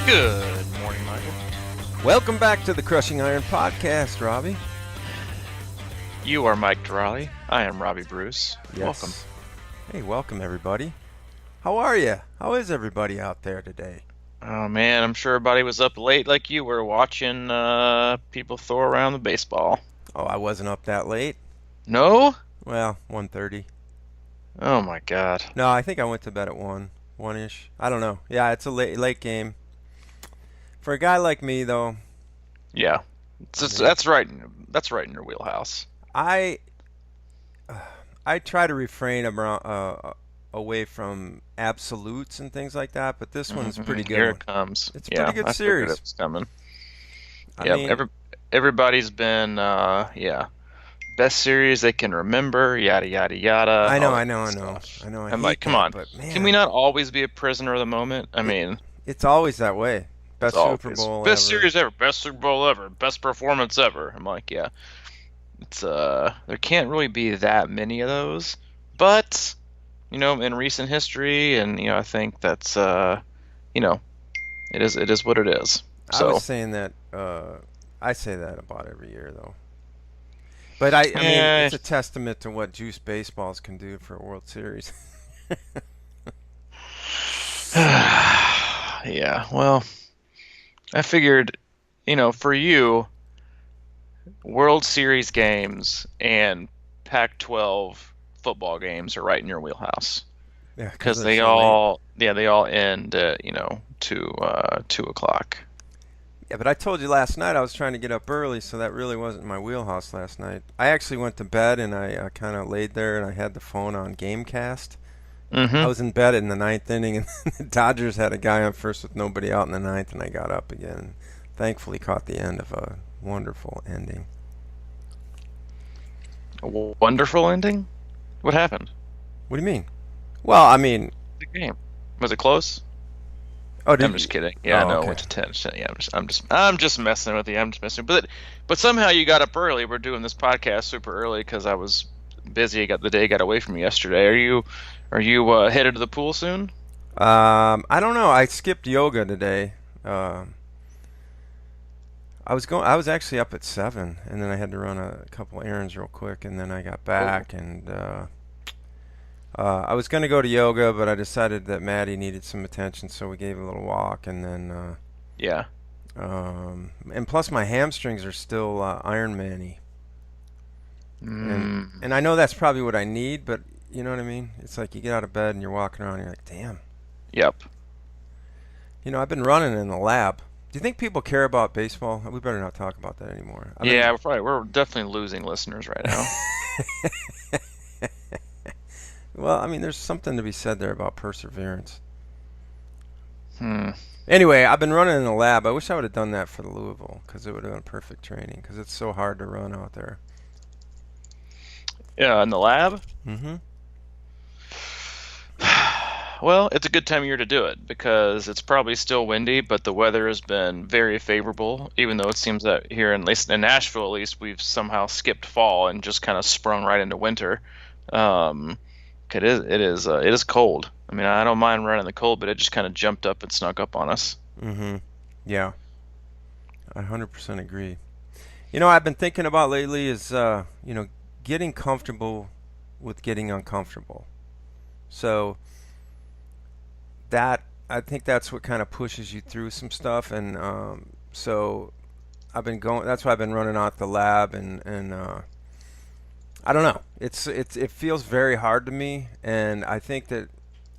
Good morning, Michael. Welcome back to the Crushing Iron Podcast, Robbie. You are Mike Durali. I am Robbie Bruce. Yes. Welcome. Hey, welcome everybody. How are you? How is everybody out there today? Oh man, I'm sure everybody was up late like you were watching people throw around the baseball. Oh, I wasn't up that late. No? Well, 1:30. Oh my God. No, I think I went to bed at 1-ish. I don't know. Yeah, it's a late game. For a guy like me, though, Yeah. That's right. That's right in your wheelhouse. I try to refrain away from absolutes and things like that, but this one's pretty good. Here it comes. It's a pretty good I figured series. it was coming. I mean, Everybody's been best series they can remember, yada yada yada. I know. I'm like, come on, can we not always be a prisoner of the moment? I mean, it's always that way. Best Super Bowl best ever. series ever, best Super Bowl ever, best performance ever. I'm like, yeah, it's there can't really be that many of those, but in recent history, and I think that's it is what it is. So I was saying that I say that about every year though. But I mean, it's a testament to what juice baseballs can do for a World Series. Yeah, well, I figured, for you, World Series games and Pac-12 football games are right in your wheelhouse. Yeah, because they all end at 2:00. Yeah, but I told you last night I was trying to get up early, so that really wasn't my wheelhouse last night. I actually went to bed and I kind of laid there and I had the phone on Gamecast. Mm-hmm. I was in bed in the ninth inning, and the Dodgers had a guy on first with nobody out in the ninth, and I got up again. And thankfully, caught the end of a wonderful ending. A wonderful ending? What happened? What do you mean? Well, I mean, The game, was it close? oh, I'm just kidding. Yeah, no, okay. it went to 10. Yeah, I'm just messing with you. I'm just messing. But somehow you got up early. We're doing this podcast super early because I was busy. The day got away from me yesterday. Are you headed to the pool soon? I don't know. I skipped yoga today. I was actually up at 7, and then I had to run a couple errands real quick, and then I got back, and I was going to go to yoga, but I decided that Maddie needed some attention, so we gave a little walk, and then Yeah. and plus my hamstrings are still Ironman-y. And I know that's probably what I need, but you know what I mean? It's like you get out of bed and you're walking around and you're like, damn. Yep. I've been running in the lab. Do you think people care about baseball? We better not talk about that anymore. We're definitely losing listeners right now. Well, I mean, there's something to be said there about perseverance. Anyway, I've been running in the lab. I wish I would have done that for the Louisville, because it would have been perfect training, because it's so hard to run out there. Yeah, in the lab? Mm-hmm. Well, it's a good time of year to do it because it's probably still windy, but the weather has been very favorable, even though it seems that here in Nashville, at least, we've somehow skipped fall and just kind of sprung right into winter. It is cold. I mean, I don't mind running in the cold, but it just kind of jumped up and snuck up on us. Mm-hmm. Yeah. I 100% agree. I've been thinking about lately is, getting comfortable with getting uncomfortable. So I think that's what kind of pushes you through some stuff, and so I've been going. That's why I've been running out the lab, and I don't know. It feels very hard to me, and I think that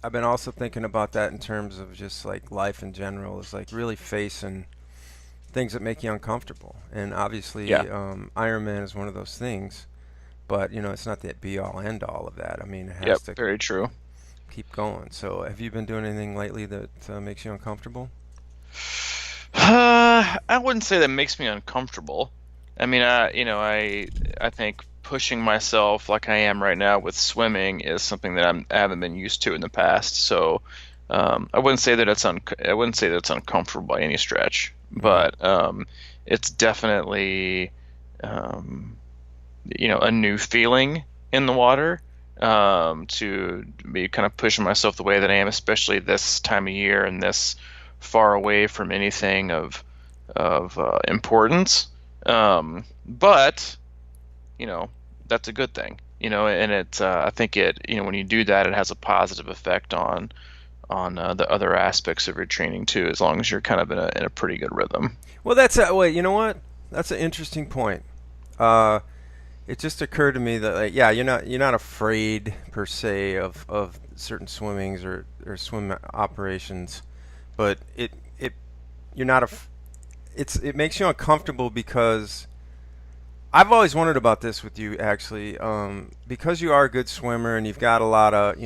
I've been also thinking about that in terms of just like life in general, is like really facing things that make you uncomfortable, and obviously, Ironman is one of those things. But it's not the be-all, end-all of that. I mean, it has to very true. Keep going. So, have you been doing anything lately that makes you uncomfortable? I wouldn't say that makes me uncomfortable. I mean, I think pushing myself like I am right now with swimming is something that I haven't been used to in the past. So, I wouldn't say that it's uncomfortable by any stretch, but it's definitely a new feeling in the water, to be kind of pushing myself the way that I am, especially this time of year and this far away from anything of importance. But you know, that's a good thing. And I think when you do that, it has a positive effect on the other aspects of your training too, as long as you're kind of in a pretty good rhythm. Well, that's a, wait. You know what? That's an interesting point. Uh, it just occurred to me that like, yeah, you're not afraid per se of certain swimmings or swim operations, but it you're not it makes you uncomfortable because I've always wondered about this with you actually, because you are a good swimmer and you've got a lot of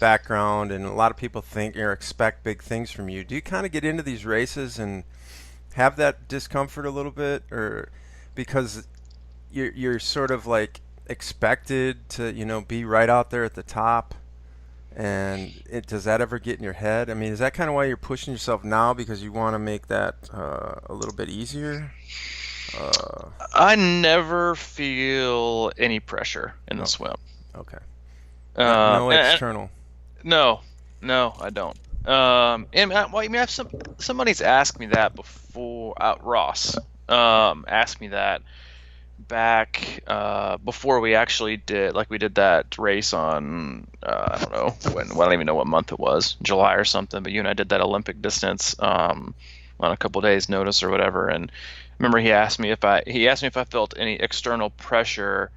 background and a lot of people think or expect big things from you. Do you kind of get into these races and have that discomfort a little bit, or because you're sort of like expected to be right out there at the top, and does that ever get in your head? I mean, is that kind of why you're pushing yourself now because you want to make that a little bit easier? Uh, I never feel any pressure in the no. swim. Okay. No And external. no, no, I don't. Well, I mean, somebody's asked me that before. Ross, asked me that back before we actually did that race on I don't know when. Well, I don't even know what month it was, July or something. But you and I did that Olympic distance on a couple days' notice or whatever. And remember, he asked me if I felt any external pressure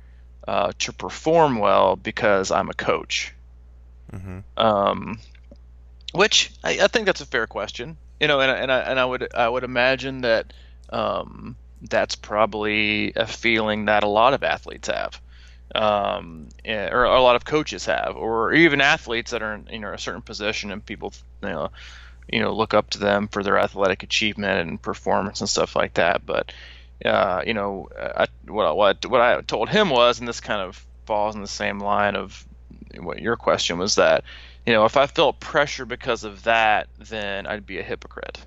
to perform well because I'm a coach. Mm-hmm. Um, which I think that's a fair question. And I would imagine that that's probably a feeling that a lot of athletes have, or a lot of coaches have, or even athletes that are in a certain position and people look up to them for their athletic achievement and performance and stuff like that. But what I told him was, and this kind of falls in the same line of what your question was, that if I felt pressure because of that, then I'd be a hypocrite.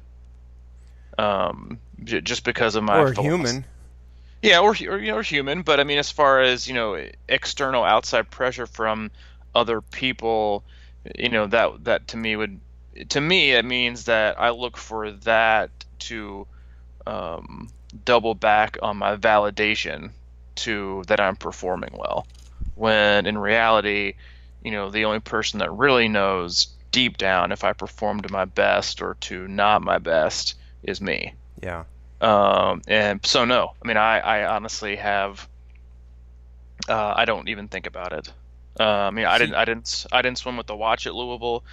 Just because of my Or philosophy. human. Yeah, or human, but I mean, as far as external outside pressure from other people, that to me it means that I look for that to um, double back on my validation to that I'm performing well. When in reality, the only person that really knows deep down if I perform to my best or to not my best is me. Yeah. And so no, I mean, I honestly have, I don't even think about it. I mean, See. I didn't swim with the watch at Louisville,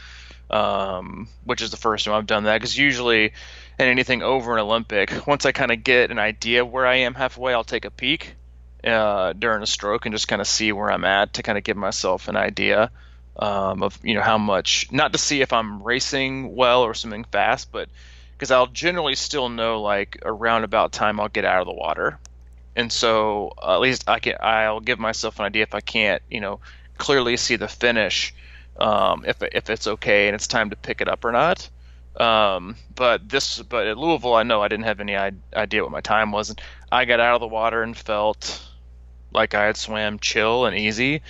which is the first time I've done that. Because usually, in anything over an Olympic, once I kind of get an idea of where I am halfway, I'll take a peek during a stroke and just kind of see where I'm at to kind of give myself an idea of how much, not to see if I'm racing well or swimming fast, but because I'll generally still know like around about time I'll get out of the water, and so at least I'll give myself an idea if I can't clearly see the finish, if it's okay and it's time to pick it up or not. But at Louisville, I know I didn't have any idea what my time was. And I got out of the water and felt like I had swam chill and easy,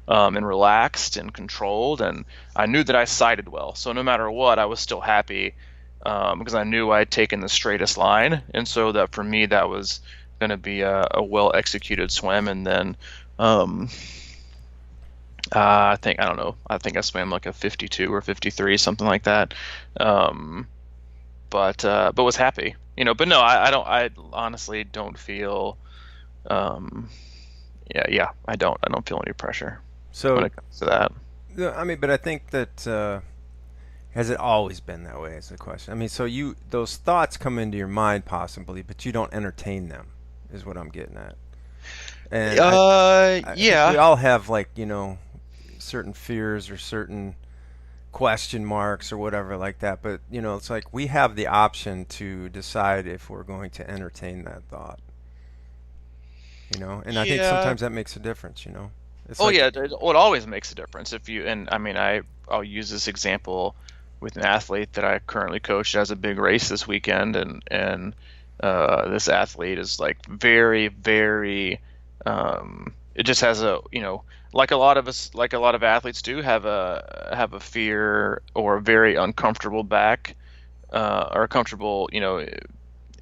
and relaxed and controlled, and I knew that I sighted well. So no matter what, I was still happy, because I knew I had taken the straightest line, and so that for me that was going to be a well executed swim. And then um, I don't know. I think I swam like a 52 or 53, something like that. Um, but was happy, But no, I don't. I honestly don't feel. Um, yeah. I don't feel any pressure when So, it comes to that. I mean, but I think that has it always been that way? Is the question. I mean, so those thoughts come into your mind possibly, but you don't entertain them, is what I'm getting at. And I think we Yeah, all have like certain fears or certain question marks or whatever like that. But it's like we have the option to decide if we're going to entertain that thought. And I think yeah. sometimes that makes a difference. It's Oh like, yeah, well, it always makes a difference if you. And I mean, I'll use this example with an athlete that I currently coach that has a big race this weekend, and this athlete is like very, very. It just has like a lot of us, like a lot of athletes do have a fear or a very uncomfortable back, or a comfortable,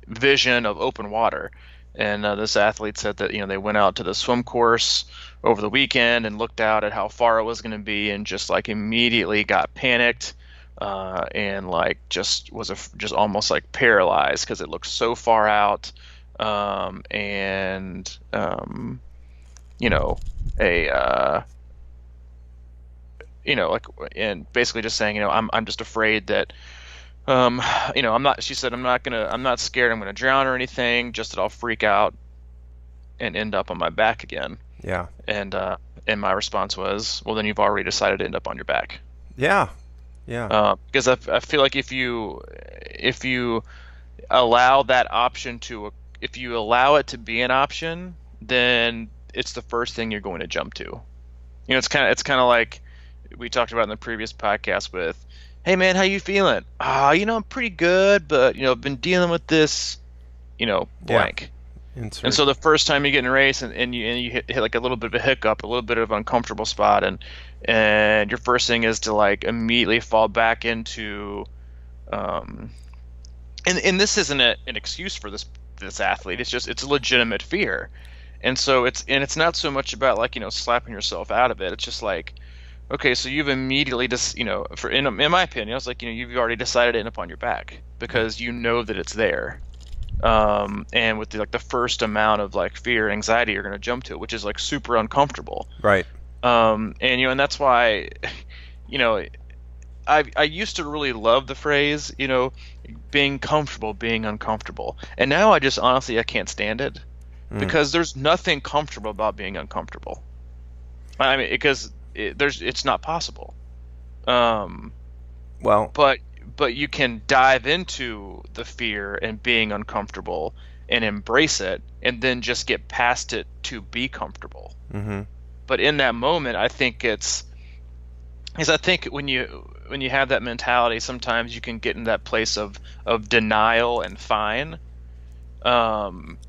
vision of open water. And this athlete said that, they went out to the swim course over the weekend and looked out at how far it was going to be and just like immediately got panicked, and like just almost like paralyzed because it looked so far out. And you know, a like, and basically just saying, I'm just afraid that, um, she said, I'm not scared I'm gonna drown or anything, just that I'll freak out and end up on my back again. Yeah. And and my response was, well, then you've already decided to end up on your back. Yeah. Yeah. Because I feel like if you allow that option to, if you allow it to be an option, then it's the first thing you're going to jump to. It's kind of like we talked about in the previous podcast with, hey man, how you feeling? I'm pretty good, but I've been dealing with this, Yeah. blank. And Insert. so the first time you get in a race and you hit like a little bit of a hiccup, a little bit of uncomfortable spot, and your first thing is to like immediately fall back into, um and this isn't an excuse for this athlete. It's a legitimate fear. And so it's not so much about like, slapping yourself out of it. It's just like, okay, so you've immediately just, in my opinion, I was like, you've already decided to end up on your back because you know that it's there. And with like the first amount of like fear, anxiety, you're going to jump to it, which is like super uncomfortable. Right. And and that's why, you know, I used to really love the phrase, being comfortable, being uncomfortable. And now I just honestly I can't stand it Mm. because there's nothing comfortable about being uncomfortable. I mean, because it's not possible. Um, Well. but you can dive into the fear and being uncomfortable and embrace it and then just get past it to be comfortable. Mm-hmm. But in that moment, I think I think when you have that mentality, sometimes you can get in that place of denial and fine,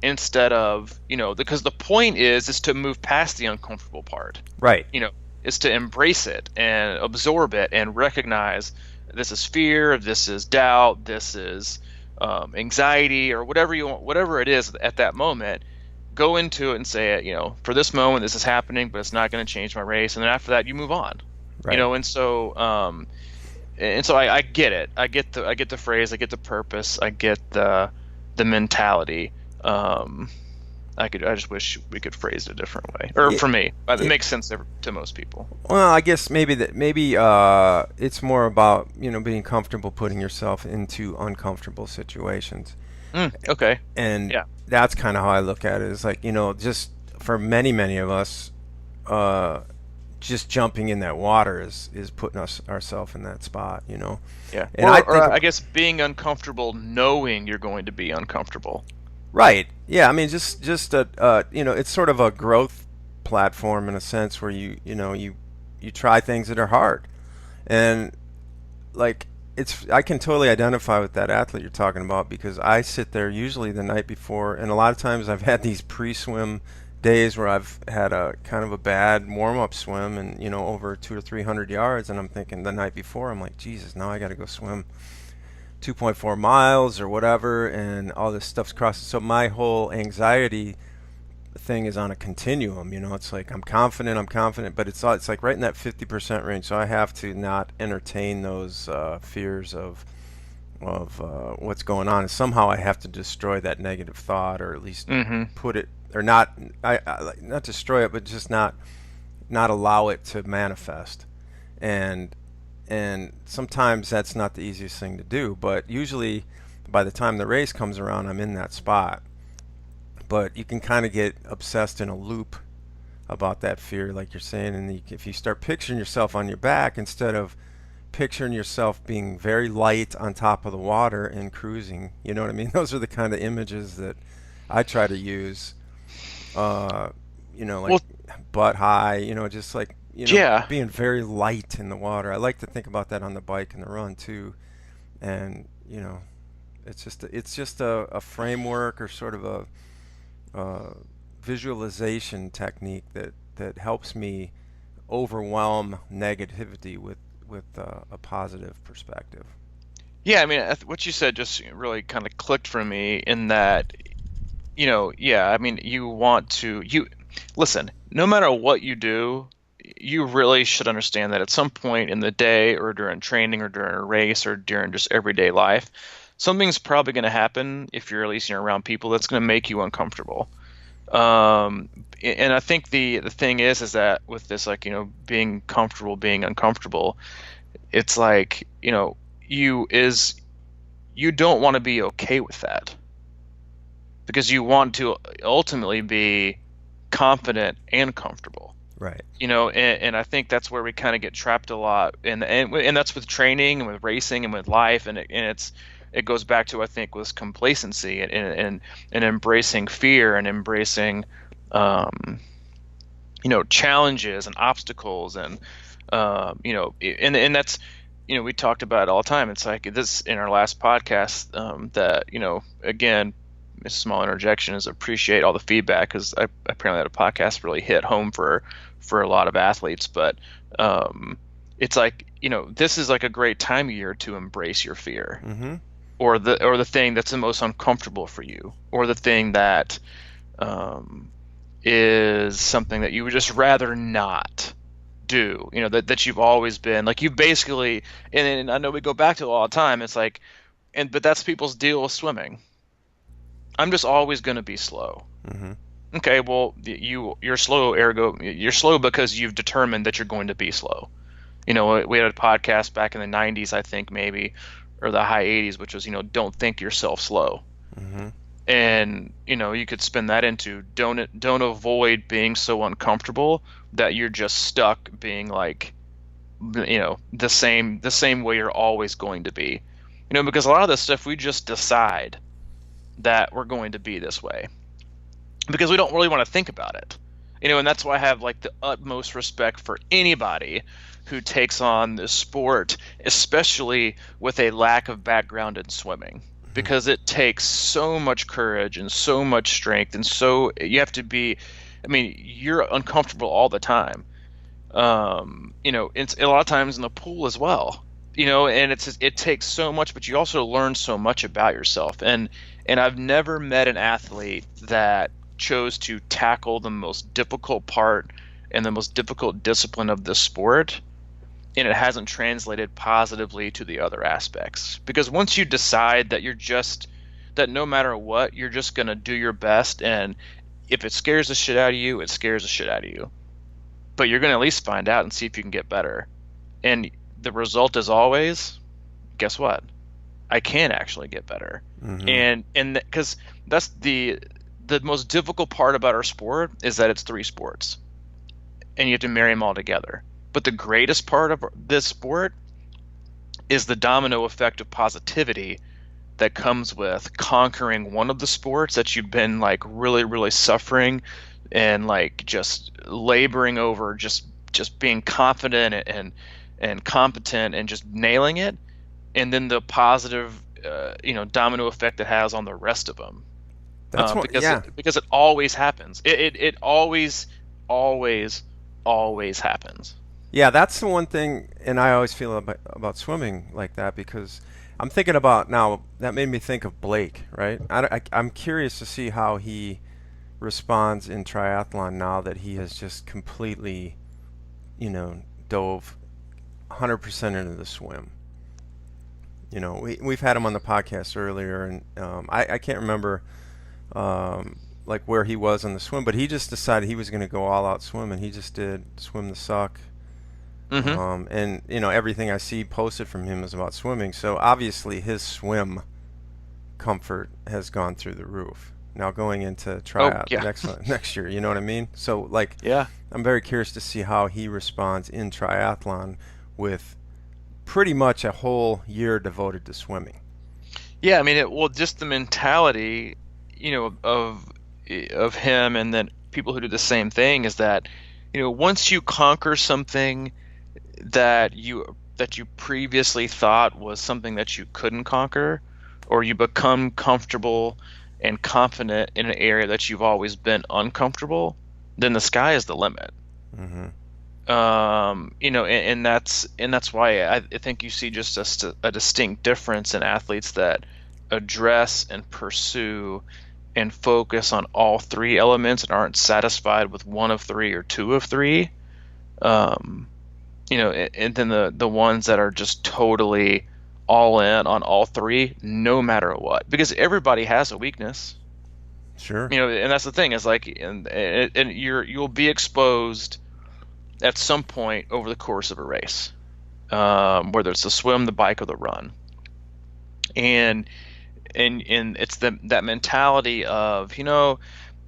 instead of, because the point is to move past the uncomfortable part, Right. you know is to embrace it and absorb it and recognize this is fear, this is doubt, this is, anxiety, or whatever you want, whatever it is at that moment. Go into it and say it, for this moment this is happening, but it's not going to change my race. And then after that you move on. Right. And so I get it. I get the phrase, I get the purpose, I get the mentality. I just wish we could phrase it a different way. Or Yeah. for me, it Yeah. makes sense to most people. Well, I guess maybe it's more about being comfortable putting yourself into uncomfortable situations, Okay. and Yeah. that's kind of how I look at it. It's like just for many of us, uh, just jumping in that water is putting ourselves in that spot. Yeah. And I Or think I guess being uncomfortable knowing you're going to be uncomfortable. right, yeah. I mean, just it's sort of a growth platform in a sense where you try things that are hard. And like I can totally identify with that athlete you're talking about because I sit there usually the night before, and a lot of times I've had these pre-swim days where I've had a kind of a bad warm-up swim and over 200 or 300 yards, and I'm thinking the night before I'm like, Jesus, now I got to go swim 2.4 miles or whatever, and all this stuff's crossing. So my whole anxiety thing is on a continuum. It's like I'm confident, but it's like right in that 50% range. So I have to not entertain those fears of what's going on, and somehow I have to destroy that negative thought, or at least Mm-hmm. put it, or not. Like, not destroy it, but just not allow it to manifest. And sometimes that's not the easiest thing to do, but usually by the time the race comes around, I'm in that spot. But you can kind of get obsessed in a loop about that fear, like you're saying. And if you start picturing yourself on your back instead of picturing yourself being very light on top of the water and cruising, you know what I mean? Those are the kind of images that I try to use. Like Well, butt high, just like, yeah. being very light in the water. I like to think about that on the bike and the run too. And, it's just a framework, or sort of a visualization technique that helps me overwhelm negativity with a positive perspective. Yeah, I mean, what you said just really kind of clicked for me in that, yeah, I mean, you listen, no matter what you do, you really should understand that at some point in the day or during training or during a race or during just everyday life, something's probably going to happen if you're at least around people that's going to make you uncomfortable. And I think the thing is that with this, like, being comfortable, being uncomfortable, it's like, you don't want to be okay with that because you want to ultimately be confident and comfortable. Right. And I think that's where we kind of get trapped a lot, and that's with training and with racing and with life, it goes back to, I think, with complacency and embracing fear and embracing um, challenges and obstacles and that's we talked about it all the time. It's like this in our last podcast, that again, a small interjection is appreciate all the feedback because I apparently that a podcast really hit home for a lot of athletes. But it's like this is like a great time of year to embrace your fear, Mm-hmm. or the thing that's the most uncomfortable for you, or the thing that um, is something that you would just rather not do, that you've always been like, you basically, and I know we go back to it all the time. It's like, but that's people's deal with swimming. I'm just always going to be slow. Mm-hmm. Okay, well, you're slow, ergo you're slow because you've determined that you're going to be slow. We had a podcast back in the 90s, I think, maybe, or the high 80s, which was, don't think yourself slow. Mm-hmm. And you could spin that into, don't avoid being so uncomfortable that you're just stuck being like, the same way you're always going to be. Because a lot of this stuff we just decide that we're going to be this way because we don't really want to think about it. And that's why I have like the utmost respect for anybody who takes on this sport, especially with a lack of background in swimming, because it takes so much courage and so much strength, and so you have to be, I mean, you're uncomfortable all the time. It's a lot of times in the pool as well. And it takes so much, but you also learn so much about yourself. And I've never met an athlete that chose to tackle the most difficult part and the most difficult discipline of the sport, and it hasn't translated positively to the other aspects. Because once you decide that no matter what, you're just going to do your best, and if it scares the shit out of you, it scares the shit out of you. But you're going to at least find out and see if you can get better. And the result is always, guess what? I can actually get better. Mm-hmm. And because that's the most difficult part about our sport is that it's three sports, and you have to marry them all together. But the greatest part of this sport is the domino effect of positivity that comes with conquering one of the sports that you've been like really, really suffering and like just laboring over, just being confident and competent and just nailing it, and then the positive domino effect it has on the rest of them. That's what. Because Yeah. it always happens. It always, always, always happens. Yeah, that's the one thing, and I always feel about swimming like that because I'm thinking about now. That made me think of Blake, right? I'm curious to see how he responds in triathlon now that he has just completely, dove 100% into the swim. We've had him on the podcast earlier, and I can't remember like where he was on the swim, but he just decided he was going to go all out swimming. He just did swim the suck. Hmm. And everything I see posted from him is about swimming. So obviously his swim comfort has gone through the roof. Now going into Oh tryout yeah, next year, you know what I mean? So like yeah, I'm very curious to see how he responds in triathlon with pretty much a whole year devoted to swimming. yeah. I mean, well, just the mentality, of him, and then people who do the same thing is that, once you conquer something that you previously thought was something that you couldn't conquer, or you become comfortable and confident in an area that you've always been uncomfortable, then the sky is the limit. Hmm. And that's why I think you see just a distinct difference in athletes that address and pursue and focus on all three elements and aren't satisfied with one of three or two of three. Um, and then the ones that are just totally all in on all three, no matter what, because everybody has a weakness. Sure. And that's the thing is like, and you'll be exposed at some point over the course of a race, whether it's the swim, the bike, or the run, and and it's that mentality of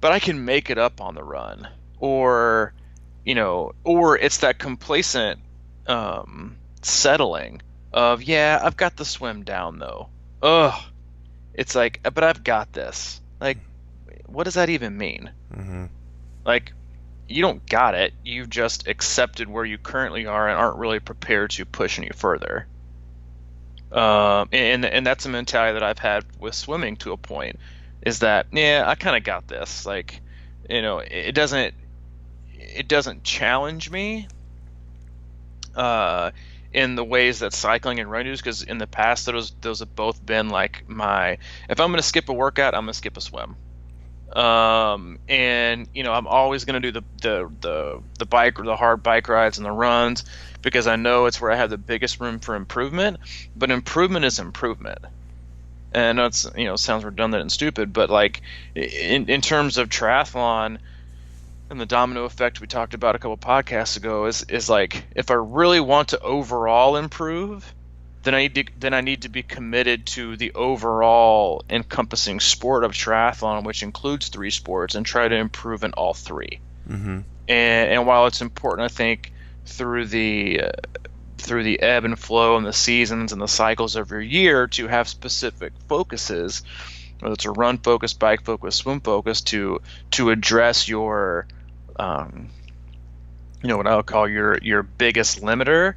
but I can make it up on the run, or or it's that complacent settling of, yeah, I've got the swim down though. Ugh, it's like, but I've got this. Like, what does that even mean? Mm-hmm. Like, you don't got it. You've just accepted where you currently are and aren't really prepared to push any further. And that's a mentality that I've had with swimming to a point, is that, yeah, I kind of got this. Like, it doesn't challenge me in the ways that cycling and running do, because in the past those have both been like if I'm going to skip a workout, I'm going to skip a swim. And I'm always going to do the bike or the hard bike rides and the runs, because I know it's where I have the biggest room for improvement. But improvement is improvement. And I know it's, sounds redundant and stupid, but like in terms of triathlon and the domino effect we talked about a couple podcasts ago, is like, if I really want to overall improve, then I need to be committed to the overall encompassing sport of triathlon, which includes three sports, and try to improve in all three. Mm-hmm. And while it's important, I think, through the ebb and flow and the seasons and the cycles of your year, to have specific focuses, whether it's a run focus, bike focus, swim focus, to address your what I'll call your biggest limiter.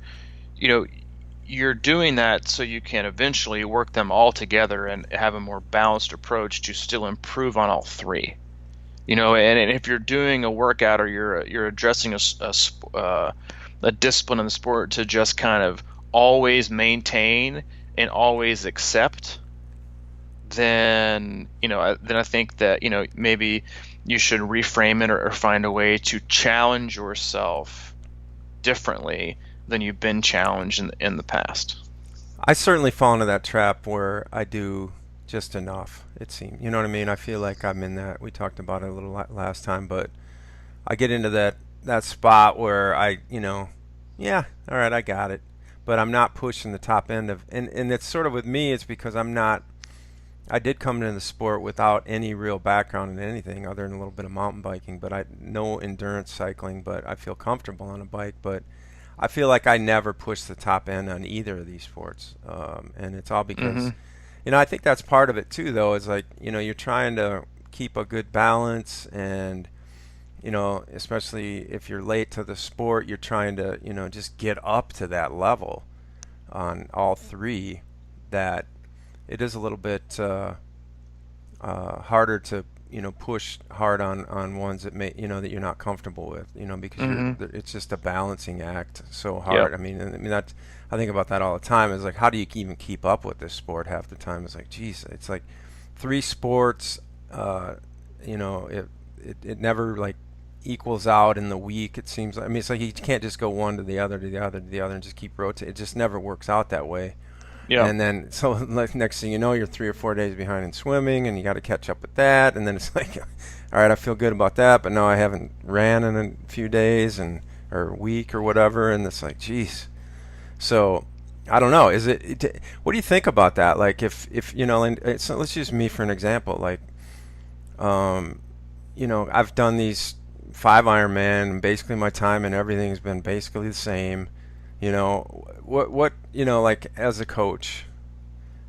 You're doing that so you can eventually work them all together and have a more balanced approach to still improve on all three. And if you're doing a workout, or you're addressing a discipline in the sport to just kind of always maintain and always accept, then I think that maybe you should reframe it, or find a way to challenge yourself differently than you've been challenged in the past. I certainly fall into that trap where I do just enough, it seems. You know what I mean? I feel like I'm in that. We talked about it a little last time, but I get into that spot where yeah, all right, I got it. But I'm not pushing the top end of, and it's sort of with me, it's because I did come into the sport without any real background in anything other than a little bit of mountain biking, but no endurance cycling, but I feel comfortable on a bike. But I feel like I never pushed the top end on either of these sports, and it's all because, I think that's part of it too. Though, is like you're trying to keep a good balance, and especially if you're late to the sport, you're trying to just get up to that level on all three. That it is a little bit harder to push hard on ones that that you're not comfortable with, because it's just a balancing act so hard. Yep. I think about that all the time. Is like, how do you even keep up with this sport? Half the time it's like, geez, it's like three sports. It never like equals out in the week. It seems like, it's like you can't just go one to the other to the other to the other and just keep rotating. It just never works out that way. Yeah. And then, so like, next thing you know, you're 3 or 4 days behind in swimming, and you got to catch up with that. And then it's like, all right, I feel good about that, but no, I haven't ran in a few days or a week or whatever. And it's like, geez. So I don't know. What do you think about that? Like, if so let's use me for an example. Like, I've done these 5 Ironman, and basically my time and everything's been basically the same. What like, as a coach,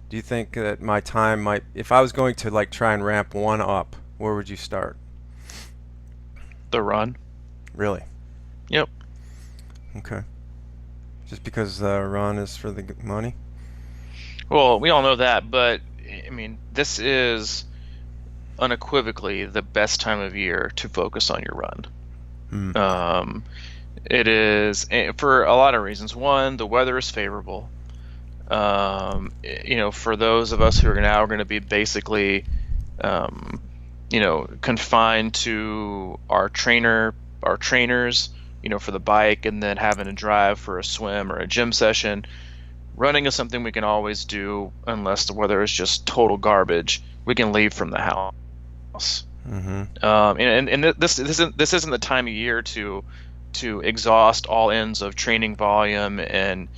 do you think that my time might, if I was going to like try and ramp one up, where would you start? The run. Really? Yep. Okay. Just because run is for the money? Well, we all know that, but this is unequivocally the best time of year to focus on your run. It is for a lot of reasons. One, the weather is favorable. For those of us who are now going to be basically, um, confined to our trainers, for the bike, and then having to drive for a swim or a gym session. Running is something we can always do unless the weather is just total garbage. We can leave from the house. Mm-hmm. This isn't the time of year to exhaust all ends of training volume and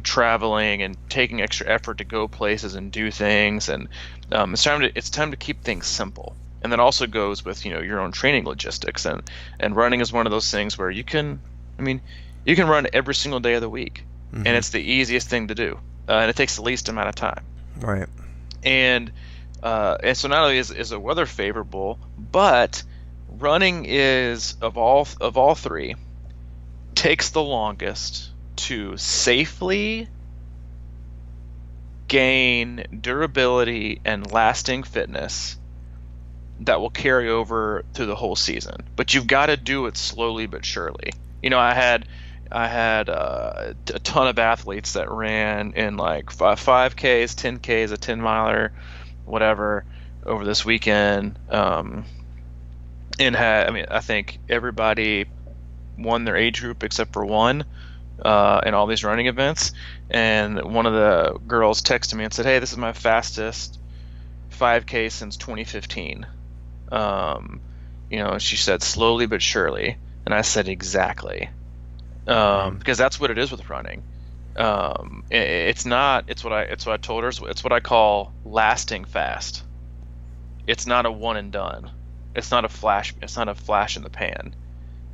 traveling and taking extra effort to go places and do things, and it's time to keep things simple. And that also goes with your own training logistics, and running is one of those things where you can run every single day of the week, and Mm-hmm. it's the easiest thing to do, and it takes the least amount of time. Right. And so not only is the weather favorable, but running is of all three takes the longest to safely gain durability and lasting fitness that will carry over through the whole season. But you've got to do it slowly but surely. I had a ton of athletes that ran in like 5Ks, 10Ks, a 10 miler, whatever, over this weekend. I think everybody won their age group except for one in all these running events. And one of the girls texted me and said, "Hey, this is my fastest 5K since 2015." She said slowly but surely, and I said exactly, because that's what it is with running. It's not. It's what I told her. It's what I call lasting fast. It's not a one and done. It's not a flash. It's not a flash in the pan.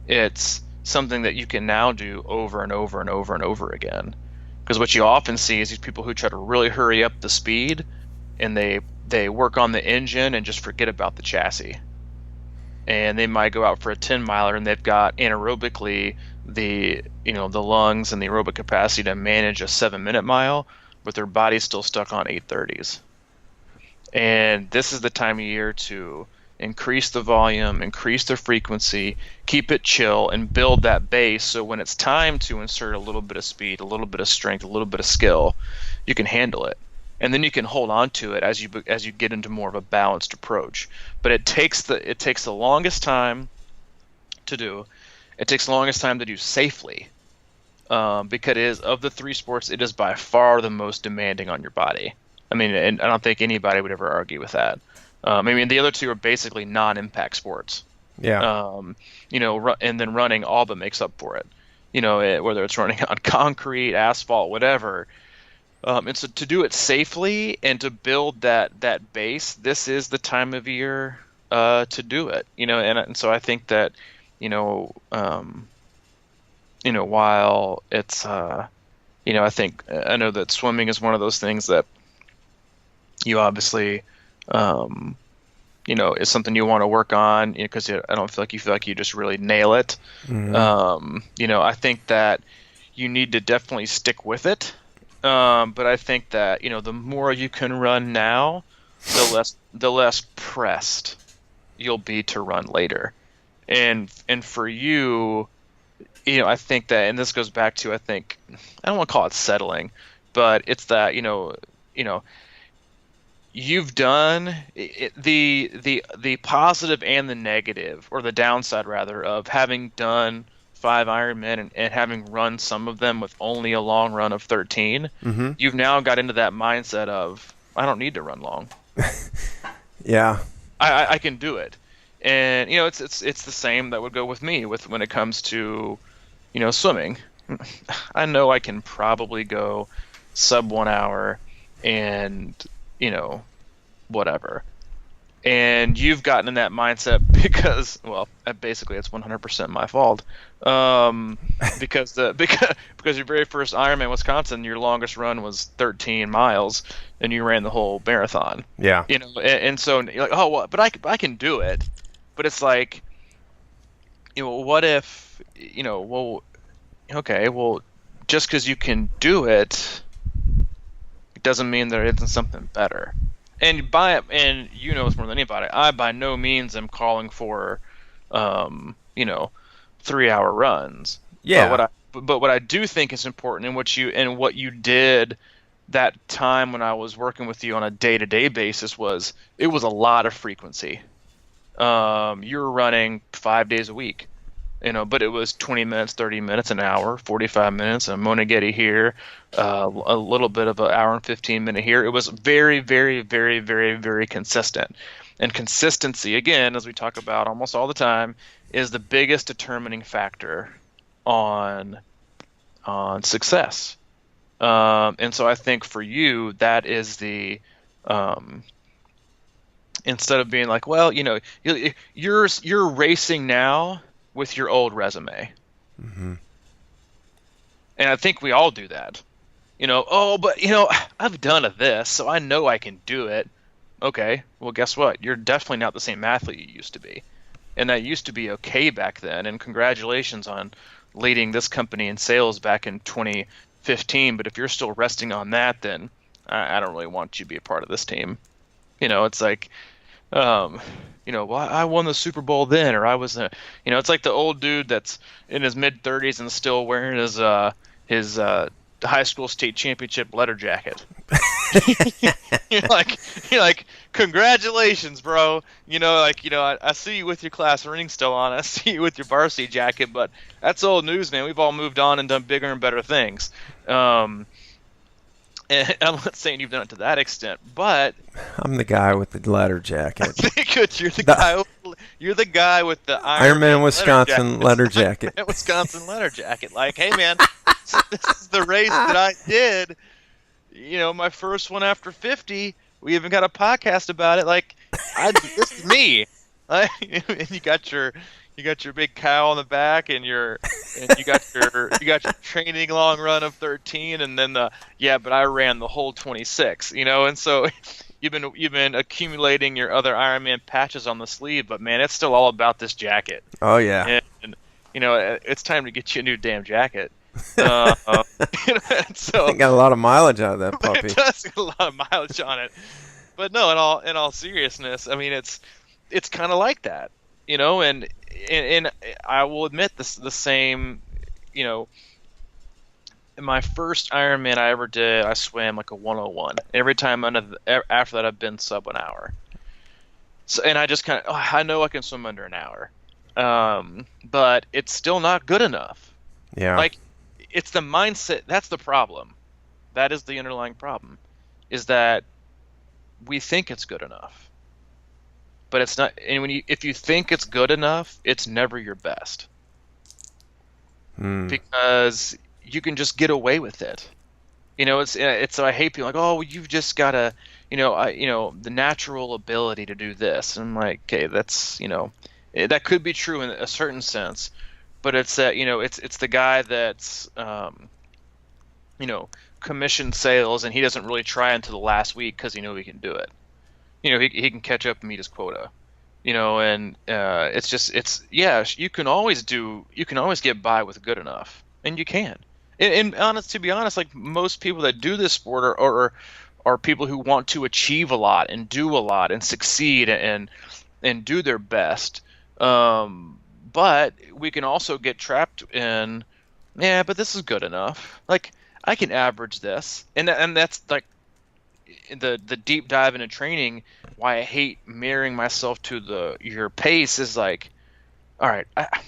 It's something that you can now do over and over and over and over again. Because what you often see is these people who try to really hurry up the speed, and they work on the engine and just forget about the chassis. And they might go out for a 10 miler and they've got anaerobically the lungs and the aerobic capacity to manage a 7-minute mile, but their body's still stuck on 830s. And this is the time of year to increase the volume, increase the frequency, keep it chill, and build that base so when it's time to insert a little bit of speed, a little bit of strength, a little bit of skill, you can handle it. And then you can hold on to it as you get into more of a balanced approach. But it takes the longest time to do. It takes the longest time to do safely, because it is, of the three sports, it is by far the most demanding on your body. And I don't think anybody would ever argue with that. The other two are basically non-impact sports. Yeah. And then running all but makes up for it. Whether it's running on concrete, asphalt, whatever. And so to do it safely and to build that base, this is the time of year to do it. And so I think that while it's I know that swimming is one of those things that you obviously is something you want to work on, because I don't feel like you just really nail it. Mm-hmm. I think that you need to definitely stick with it. But I think that the more you can run now, the less pressed you'll be to run later. And for you, I think that, and this goes back to, I don't want to call it settling, but it's that you've done the positive and the negative, or the downside rather, of having done 5 Ironman and having run some of them with only a long run of 13. Mm-hmm. You've now got into that mindset of, I don't need to run long. Yeah. I can do it. And it's the same that would go with me when it comes to swimming. I know I can probably go sub 1 hour and whatever. And you've gotten in that mindset because, well, basically it's 100% my fault. Because your very first Ironman Wisconsin, your longest run was 13 miles, and you ran the whole marathon. Yeah. And so you're like, oh well, but I can do it. But it's like, what if, well, okay, well, just because you can do it, it doesn't mean there isn't something better. And it's more than anybody, I by no means am calling for, 3-hour runs. But Yeah. what I do think is important, and what you did that time when I was working with you on a day-to-day basis, was it was a lot of frequency. You were running 5 days a week, but it was 20 minutes, 30 minutes, an hour, 45 minutes, a Moneghetti here, a little bit of an hour and 15-minute here. It was very, very, very, very, very consistent. And consistency, again, as we talk about almost all the time, is the biggest determining factor on success. And so I think for you, that is um, instead of being like, well, you're racing now with your old resume. Hmm. And I think we all do that. Oh, but I've done this, so I know I can do it. Okay, well, guess what? You're definitely not the same athlete you used to be. And that used to be okay back then. And congratulations on leading this company in sales back in 2015. But if you're still resting on that, then I don't really want you to be a part of this team. It's like, um, well, I won the Super Bowl then, or I was it's like the old dude that's in his mid 30s and still wearing his high school state championship letter jacket. You're like, congratulations, bro. I see you with your class ring still on. I see you with your varsity jacket, but that's old news, man. We've all moved on and done bigger and better things. And I'm not saying you've done it to that extent, but I'm the guy with the letter jacket. good. You're the guy with the Ironman Wisconsin letter jacket. Wisconsin letter jacket. Like, hey, man, this is the race that I did. My first one after 50. We even got a podcast about it. Like, this is me. And you got your big cow on the back, and you got your training long run of 13, and then but I ran the whole 26. And so you've been accumulating your other Ironman patches on the sleeve, but man, it's still all about this jacket. Oh yeah. And it's time to get you a new damn jacket. So I got a lot of mileage out of that puppy. It does get a lot of mileage on it. But no, in all seriousness, I mean, it's kind of like that, and I will admit the same, in my first Ironman I ever did, I swam like a 101. Every time after that, I've been sub an hour. So, and I just I know I can swim under an hour, but it's still not good enough. Yeah. Like, it's the mindset. That's the problem. That is the underlying problem, is that we think it's good enough, but it's not. And if you think it's good enough, it's never your best, because you can just get away with it. It's so I hate people like, oh, you've just got to, the natural ability to do this. And I'm like, okay, that's, that could be true in a certain sense, but it's that, it's the guy that's, commission sales, and he doesn't really try until the last week because he can do it. He can catch up and meet his quota. And you can always get by with good enough, and you can. And to be honest, like most people that do this sport are people who want to achieve a lot and do a lot and succeed and do their best. But we can also get trapped in, but this is good enough. Like, I can average this, and that's like the deep dive into training. Why I hate mirroring myself to your pace is like, all right, I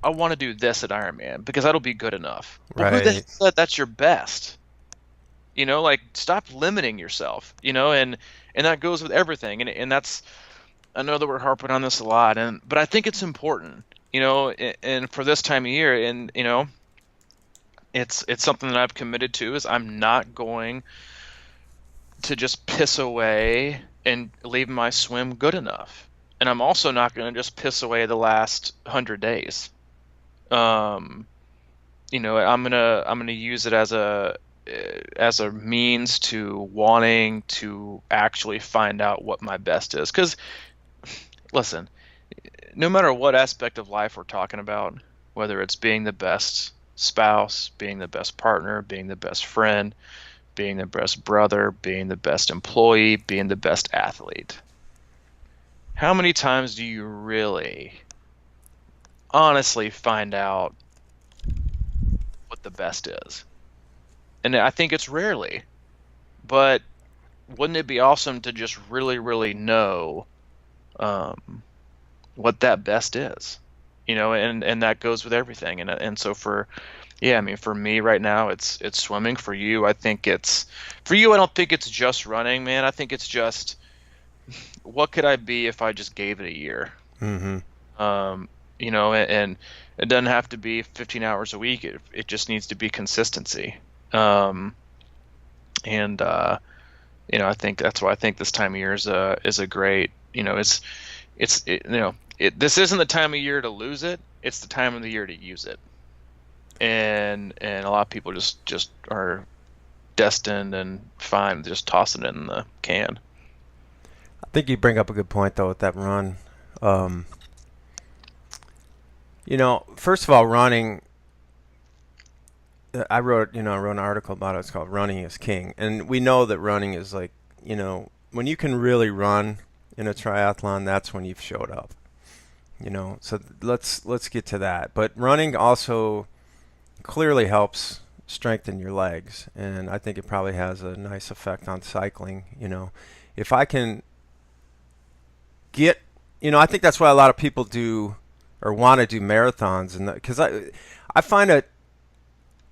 want to do this at Ironman because that'll be good enough. Well, Right. who the heck said that's your best? Like, stop limiting yourself. And that goes with everything. And that's, I know that we're harping on this a lot, but I think it's important. And for this time of year, and it's something that I've committed to, is I'm not going to just piss away and leave my swim good enough. And I'm also not going to just piss away the last 100 days. I'm gonna use it as a means to wanting to actually find out what my best is. Because, listen, no matter what aspect of life we're talking about, whether it's being the best spouse, being the best partner, being the best friend, being the best brother, being the best employee, being the best athlete, how many times do you really honestly find out what the best is. And I think it's rarely, but wouldn't it be awesome to just really, really know um, what that best is? And that goes with everything. And so yeah, I mean, for me right now, it's swimming. For you, I don't think it's just running, man. I think it's just what could I be if I just gave it a year? Mm-hmm. Um, and it doesn't have to be 15 hours a week. It just needs to be consistency. Um, and I think that's why I think this time of year is a great, this isn't the time of year to lose it. It's the time of the year to use it. And a lot of people just are destined and fine just tossing it in the can. I think you bring up a good point though with that run. Um, first of all, running. I wrote an article about it. It's called "Running is King," and we know that running is like, when you can really run in a triathlon, that's when you've showed up. So let's get to that. But running also clearly helps strengthen your legs, and I think it probably has a nice effect on cycling. If I can get, I think that's why a lot of people do or want to do marathons, and because I find it.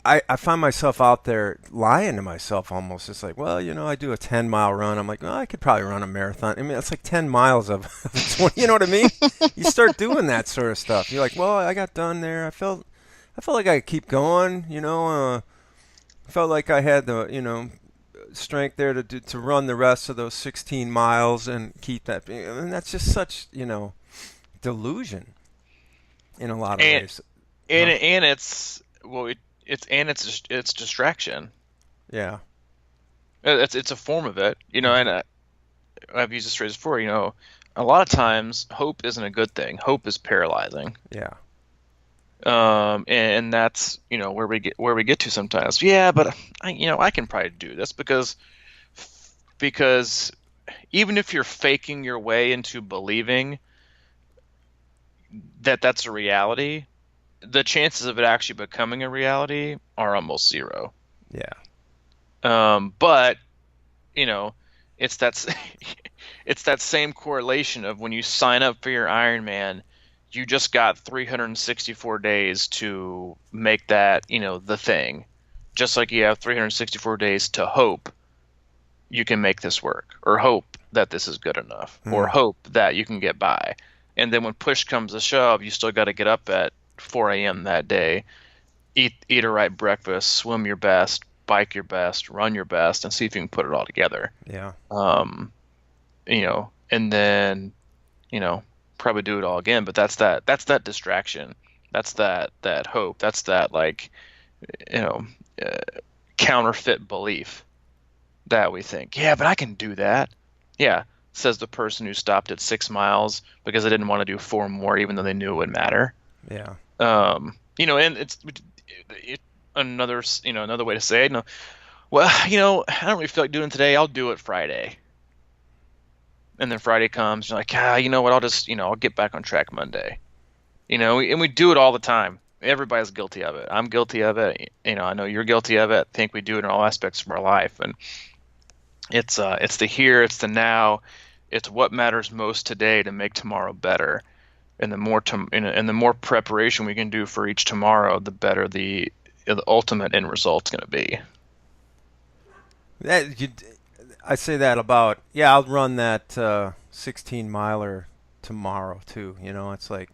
I find myself out there lying to myself almost. It's like, well, I do a 10-mile run. I'm like, well, I could probably run a marathon. I mean, it's like 10 miles of 20. You know what I mean? You start doing that sort of stuff. You're like, well, I got done there. I felt like I could keep going. I felt like I had the, strength there to run the rest of those 16 miles and keep that. And that's just such, delusion in a lot of And ways. and Huh? and it's well, it's distraction. Yeah. It's a form of it, Hmm. and I've used this phrase before. A lot of times hope isn't a good thing. Hope is paralyzing. Yeah. And that's where we get to sometimes. Yeah, but I can probably do this because even if you're faking your way into believing that that's a reality, the chances of it actually becoming a reality are almost zero. Yeah. But you know, it's that it's that same correlation of when you sign up for your Ironman, you just got 364 days to make that, the thing. Just like you have 364 days to hope you can make this work, or hope that this is good enough, or Mm. hope that you can get by. And then when push comes to shove, you still got to get up at 4 a.m. that day, eat a right breakfast, swim your best, bike your best, run your best, and see if you can put it all together. Yeah. And then, you know, probably do it all again. But that's that distraction. That's that hope. That's that like, you know, uh, counterfeit belief that we think, yeah, but I can do that. Yeah, says the person who stopped at 6 miles because they didn't want to do four more, even though they knew it would matter. Yeah. And another way to say it. Well, I don't really feel like doing it today. I'll do it Friday. And then Friday comes, you're like, you know what? I'll get back on track Monday. And we do it all the time. Everybody's guilty of it. I'm guilty of it. I know you're guilty of it. I think we do it in all aspects of our life. And it's the here, it's the now, it's what matters most today to make tomorrow better. And the more preparation we can do for each tomorrow, the better the ultimate end result's going to be. That you, I say that about, yeah, I'll run that 16 miler tomorrow too. It's like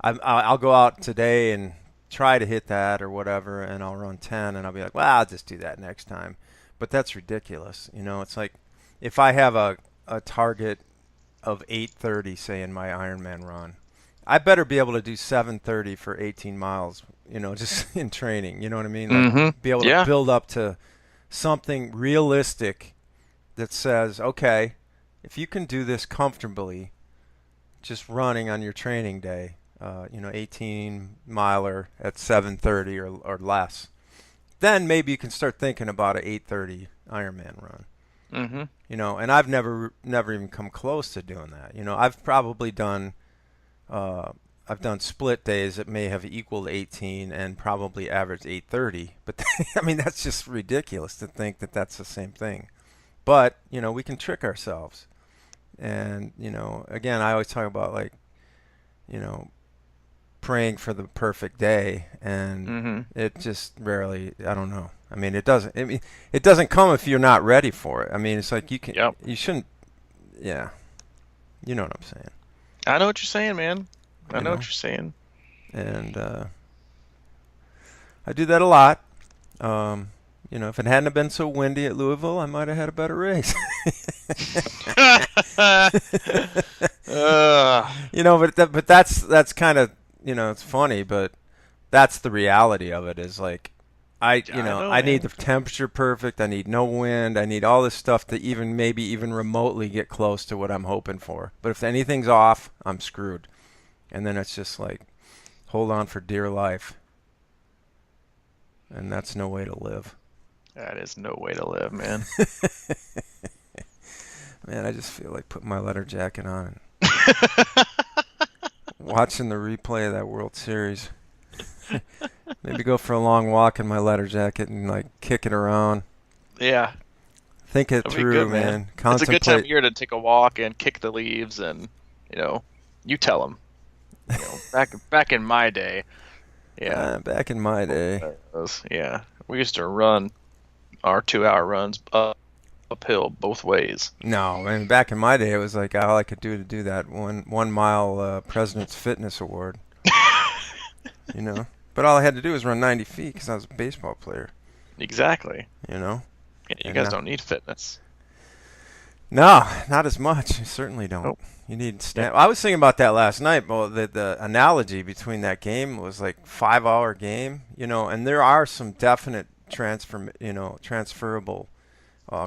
I'll go out today and try to hit that or whatever, and I'll run 10, and I'll be like, well, I'll just do that next time. But that's ridiculous. It's like if I have a target of 8:30, say in my Ironman run, I better be able to do 7:30 for 18 miles. Just in training. You know what I mean? Like Mm-hmm. be able to Yeah. build up to something realistic that says, okay, if you can do this comfortably, just running on your training day, 18 miler at 7:30 or less, then maybe you can start thinking about a 8:30 Ironman run. Mm-hmm. And I've never even come close to doing that. I've probably done I've done split days that may have equaled 18 and probably averaged 8:30. But I mean, that's just ridiculous to think that that's the same thing. But we can trick ourselves. And again, I always talk about like you know praying for the perfect day, and Mm-hmm. it just rarely. I don't know. I mean, it doesn't. I mean, it doesn't come if you're not ready for it. I mean, it's like Yep. you shouldn't. Yeah, you know what I'm saying. I know what you're saying, man. I You know what know, you're saying. and I do that a lot. If it hadn't have been so windy at Louisville, I might have had a better race. uh, But that's kind of it's funny, but that's the reality of it. Is like I know, I need the man. temperature perfect. I need no wind. I need all this stuff to even maybe even remotely get close to what I'm hoping for. But if anything's off, I'm screwed. And then it's just like hold on for dear life, and that's no way to live. That is no way to live, man. Man, I just feel like putting my letter jacket on and watching the replay of that World Series. Maybe go for a long walk in my letter jacket and like kick it around. Yeah, Think it that'd be good, through, man. man. It's a good time of Contemplate. year to take a walk and kick the leaves, and you know, you tell them. Back in my day, yeah, Back in my day. yeah, we used to run our 2 hour runs uphill both ways. No, man. Back in my day, it was like all I could do to do that 1 mile President's Fitness Award. You know. But all I had to do was run 90 feet because I was a baseball player. Exactly. You know. Yeah, you And guys don't need fitness. no, not as much. You certainly don't. Nope. You need Yep. I was thinking about that last night. Well, the analogy between that game was like 5 hour game, and there are some definite transferable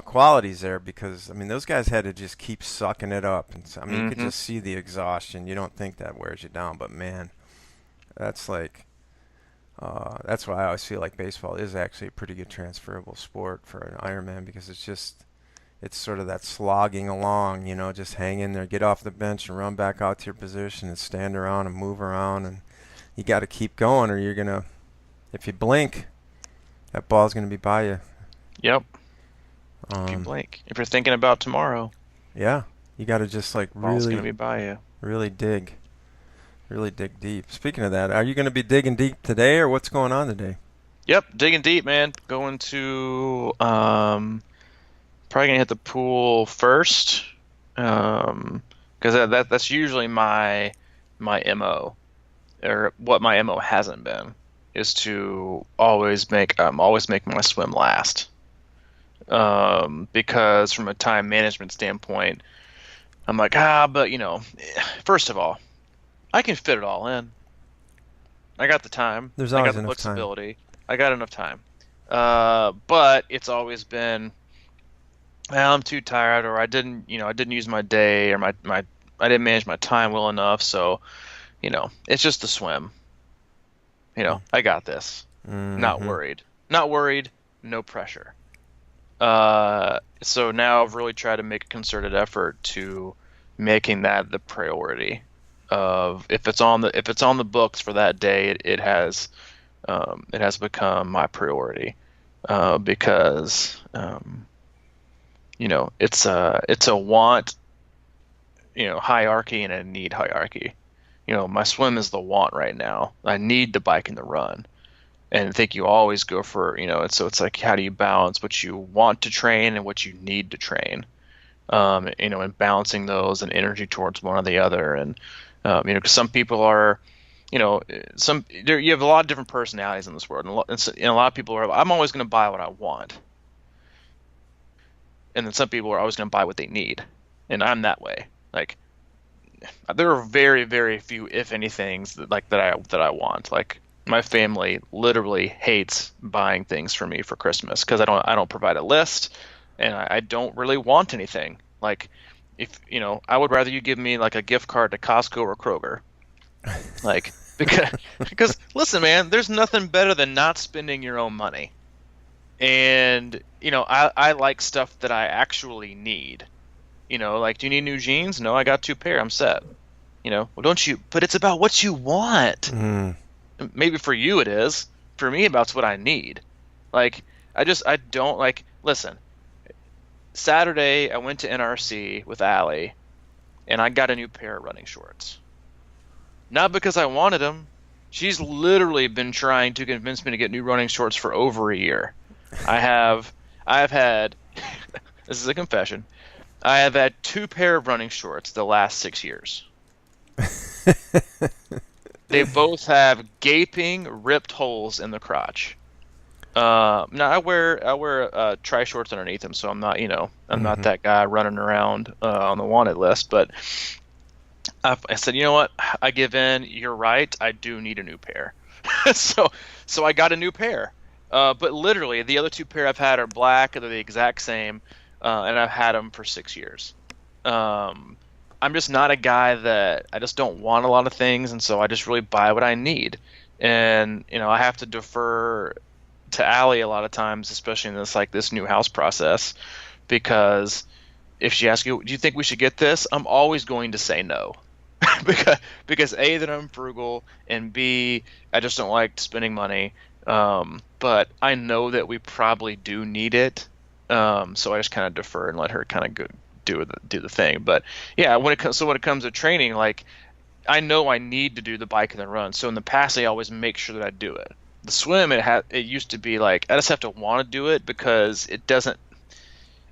qualities there because I mean those guys had to just keep sucking it up, and so, I mean you could Mm-hmm. just see the exhaustion. You don't think that wears you down, but man, that's like that's why I always feel like baseball is actually a pretty good transferable sport for an Ironman because it's sort of that slogging along, just hang in there, get off the bench and run back out to your position and stand around and move around, and you got to keep going or you're gonna, if you blink, that ball's gonna be by you. Yep. If you Um, blink, if you're thinking about tomorrow, yeah, you got to just like ball's gonna really, be by you. really really dig deep. Speaking of that, are you gonna be digging deep today or what's going on today? Yep, digging deep, man. Going to probably gonna hit the pool first. Because that's usually my MO, or what my MO hasn't been, is to always make my swim last. Because from a time management standpoint, I'm like, but first of all, I can fit it all in. I got the time. There's I got always the enough time. flexibility. I got enough time. But it's always been, well, I'm too tired, or I didn't use my day, or I didn't manage my time well enough. So, it's just the swim. I got this. Not Mm-hmm. worried. Not worried. No pressure. So now I've really tried to make a concerted effort to making that the priority. Of if it's on the books for that day, it has become my priority. Because it's a want hierarchy and a need hierarchy. My swim is the want right now. I need the bike and the run. And I think you always go for, it's like how do you balance what you want to train and what you need to train? And balancing those and energy towards one or the other. And, 'cause some people are, you have a lot of different personalities in this world. And a lot of people are, I'm always going to buy what I want. And then some people are always going to buy what they need. And I'm that way. Like, there are very, very few, if any, things that I want. Like, my family literally hates buying things for me for Christmas because I don't provide a list, and I don't really want anything. Like, if I would rather you give me like a gift card to Costco or Kroger. Like, because listen, man, there's nothing better than not spending your own money. And I like stuff that I actually need. Like, do you need new jeans? No, I got two pair. I'm set. Well, don't you? But it's about what you want. Mm. Maybe for you it is. For me, about what I need. Like, I don't like. Listen, Saturday I went to NRC with Allie, and I got a new pair of running shorts. Not because I wanted them. She's literally been trying to convince me to get new running shorts for over a year. I've had, this is a confession, I have had two pair of running shorts the last 6 years. They both have gaping, ripped holes in the crotch. Now I wear tri shorts underneath them, so I'm not I'm not Hmm. that guy running around on the wanted list. But I said, you know what? I give in. You're right. I do need a new pair. so so I got a new pair. But literally, the other two pair I've had are black. They're the exact same, and I've had them for 6 years. Um, I'm just not a guy that I just don't want a lot of things, and so I just really buy what I need. And I have to defer to Allie a lot of times, especially in this new house process, because if she asks you, "Do you think we should get this?" I'm always going to say no, because A, that I'm frugal, and B, I just don't like spending money. But I know that we probably do need it, so I just kind of defer and let her kind of go do the thing. But yeah, when it comes to training, like I know I need to do the bike and the run. So in the past, I always make sure that I do it. The swim, it used to be like I just have to want to do it because it doesn't.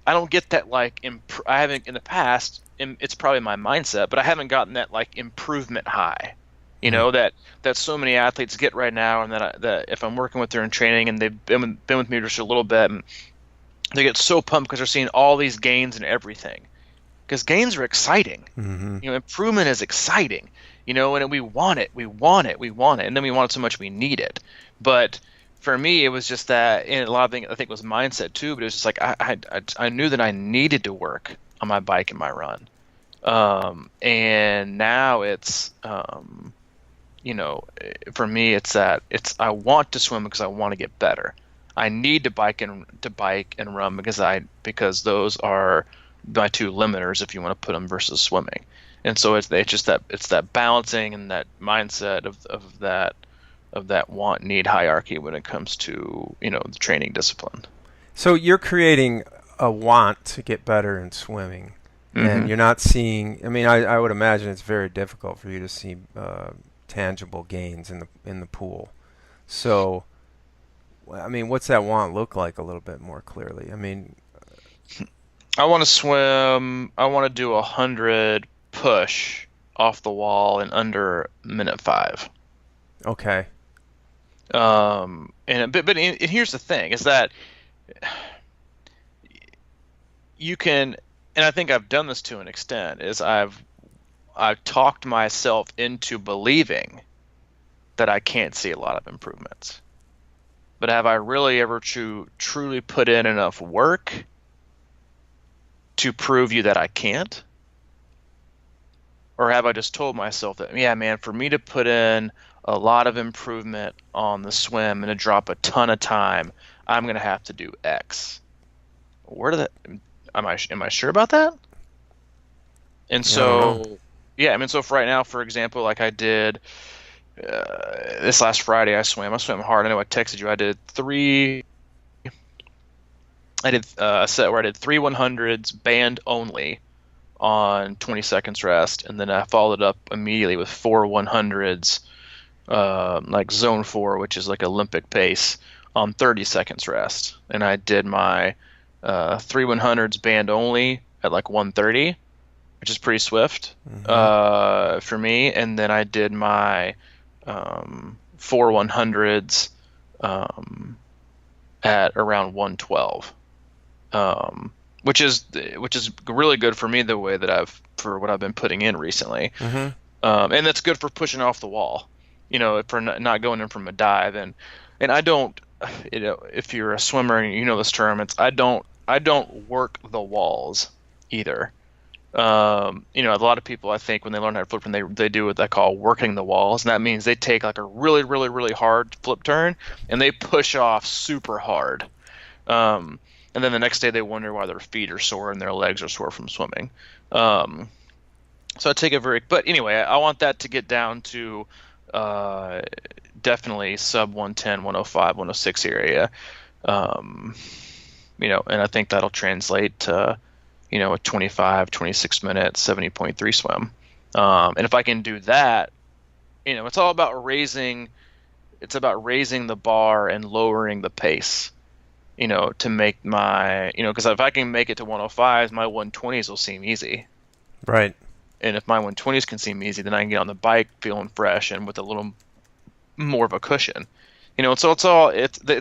I don't get that I haven't in the past. It's probably my mindset, but I haven't gotten that improvement high. Mm. That so many athletes get right now, and that if I'm working with them in training and they've been with me just a little bit, and they get so pumped because they're seeing all these gains and everything. Because gains are exciting. Hmm. Improvement is exciting. And we want it, we want it, we want it, and then we want it so much we need it. But for me, it was just that, and a lot of things I think was mindset too. But it was just like I knew that I needed to work on my bike and my run. And now for me, I want to swim because I want to get better. I need to bike and run because those are my two limiters, if you want to put them, versus swimming. And so it's just that balancing and that mindset of that want need hierarchy when it comes to the training discipline. So you're creating a want to get better in swimming, and Hmm. you're not seeing. I mean, I would imagine it's very difficult for you to see tangible gains in the pool. So, I mean, what's that want look like a little bit more clearly? I mean, I want to swim. I want to do 100 push off the wall in under minute five. okay. And here's the thing: is that you can, and I think I've done this to an extent, is I've talked myself into believing that I can't see a lot of improvements. But have I really ever truly put in enough work to prove you that I can't? Or have I just told myself that, yeah, man, for me to put in a lot of improvement on the swim and to drop a ton of time, I'm gonna have to do X. Where did that? Am I sure about that? And Yeah, I don't know. so, yeah, I mean, so for right now, for example, like I did this last Friday, I swam. I swam hard. I know I texted you. I did a set where I did three 100s band only on 20 seconds rest, and then I followed up immediately with four 100s, like zone four, which is like Olympic pace, on 30 seconds rest. And I did my three 100s band only at like 130, which is pretty swift Hmm. for me. And then I did my four 100s at around 112. Which is really good for me the way that for what I've been putting in recently, Hmm. and that's good for pushing off the wall, for not going in from a dive, and I don't, if you're a swimmer and you know this term, I don't work the walls either. A lot of people I think when they learn how to flip turn, they do what they call working the walls, and that means they take like a really really really hard flip turn and they push off super hard. And then the next day they wonder why their feet are sore and their legs are sore from swimming. Um, So I take a very, but anyway, I want that to get down to uh, definitely sub 110, 105, 106 area. Um, and I think that'll translate to, a 25, 26 minute, 70.3 swim. And if I can do that, it's all about raising the bar and lowering the pace, to make because if I can make it to 105s, my 120s will seem easy. Right. And if my 120s can seem easy, then I can get on the bike feeling fresh and with a little more of a cushion. So it's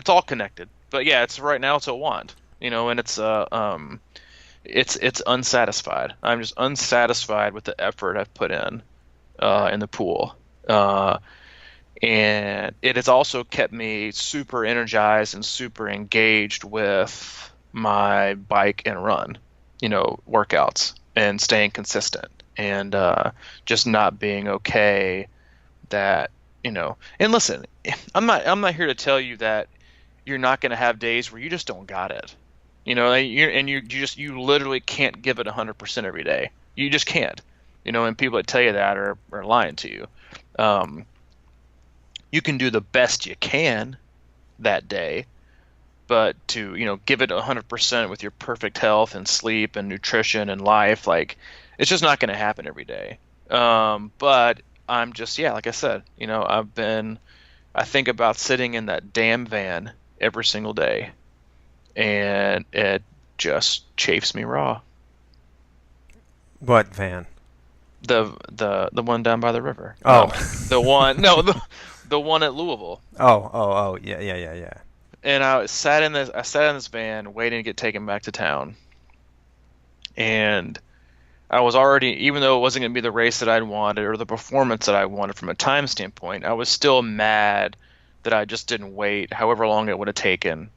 all connected. But yeah, it's right now it's a want. And it's unsatisfied. I'm just unsatisfied with the effort I've put in the pool. And it has also kept me super energized and super engaged with my bike and run, workouts and staying consistent and just not being okay that, and listen, I'm not here to tell you that you're not going to have days where you just don't got it. You literally can't give it 100% every day. You just can't. And people that tell you that are lying to you. Um, you can do the best you can that day, but to give it 100% with your perfect health and sleep and nutrition and life, like it's just not going to happen every day. But I'm just, yeah, like I said, I think about sitting in that damn van every single day, and it just chafes me raw. What van? The one down by the river. No, Oh. I'm kidding. The one, no, the one at Louisville. Oh, yeah, yeah, yeah, yeah. And I sat in this van waiting to get taken back to town. And I was already, even though it wasn't going to be the race that I'd wanted or the performance that I wanted from a time standpoint, I was still mad that I just didn't wait however long it would have taken